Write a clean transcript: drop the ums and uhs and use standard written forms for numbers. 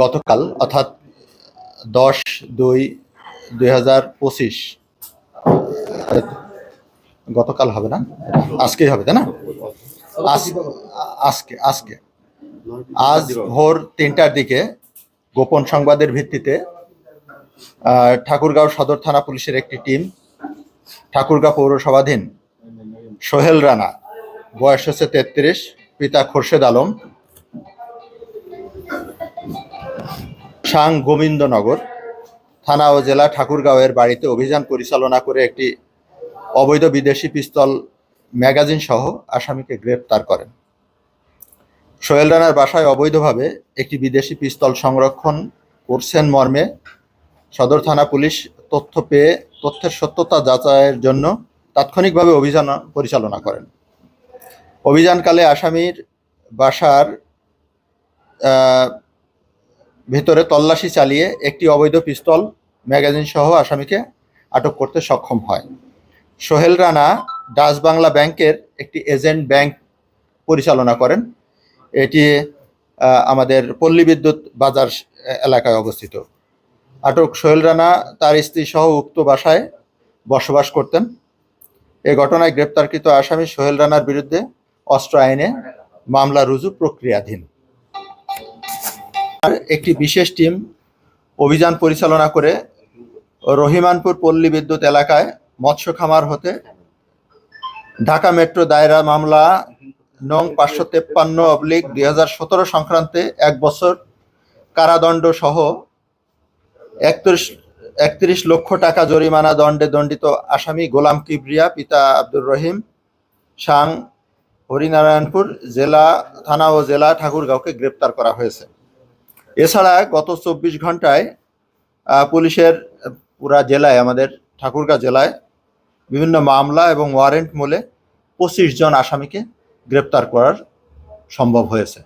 গতকাল অর্থাৎ 10/2/2025 গতকাল হবে না, আজকেই হবে তাই না? আজকে আজকে আজ ভোর 3টার দিকে গোপন সংবাদের ভিত্তিতে ঠাকুরগাঁও সদর থানা পুলিশের একটি টিম ঠাকুরগাঁও পৌরসভাধীন সোহেল রানা, বয়স হচ্ছে 33, পিতা খোরশেদ আলম, সাং গোবিন্দনগর থানা ও জেলা ঠাকুরগাঁওয়ের বাড়িতে অভিযান পরিচালনা করে একটি অবৈধ বিদেশি পিস্তল ম্যাগাজিন সহ আসামিকে গ্রেপ্তার করেন। সোহেল রানার বাসায় অবৈধভাবে একটি বিদেশি পিস্তল সংরক্ষণ করছেন মর্মে সদর থানা পুলিশ তথ্য পেয়ে তথ্যের সত্যতা যাচাইয়ের জন্য তাৎক্ষণিকভাবে অভিযান পরিচালনা করেন। অভিযানকালে আসামির বাসার ভেতরে তল্লাশি চালিয়ে একটি অবৈধ পিস্তল ম্যাগাজিন সহ আসামিকে আটক করতে সক্ষম হয়। সোহেল রানা ডাচ বাংলা ব্যাংকের একটি এজেন্ট ব্যাংক পরিচালনা করেন। এটি আমাদের পল্লী বিদ্যুৎ বাজার এলাকায় অবস্থিত। আটক সোহেল রানা তার স্ত্রী সহ উক্ত বাসায় বসবাস করতেন। এ ঘটনায় গ্রেপ্তারকৃত আসামি সোহেল রানার বিরুদ্ধে অস্ত্র আইনে মামলা রুজু প্রক্রিয়াধীন। একটি বিশেষ টিম অভিযান পরিচালনা করে রহিমানপুর পল্লী বিদ্যুৎ এলাকায় মৎস্য খামার হতে ঢাকা মেট্রো দায়রা মামলা নং 553/2017 সংক্রান্তে 1 বছর কারাদণ্ড সহ 31 লক্ষ টাকা জরিমানা দণ্ডে দণ্ডিত আসামি গোলাম কিবরিয়া, পিতা আব্দুর রহিম, সাং হরিনারায়ণপুর জেলা থানা ও জেলা ঠাকুরগাঁওকে গ্রেপ্তার করা হয়েছে। এছাড়া গত 24 ঘন্টায় পুলিশের পুরা জেলায়, আমাদের ঠাকুরগাঁও জেলায় বিভিন্ন মামলা এবং ওয়ারেন্ট মূলে 25 জন আসামিকে গ্রেপ্তার করার সম্ভব হয়েছে।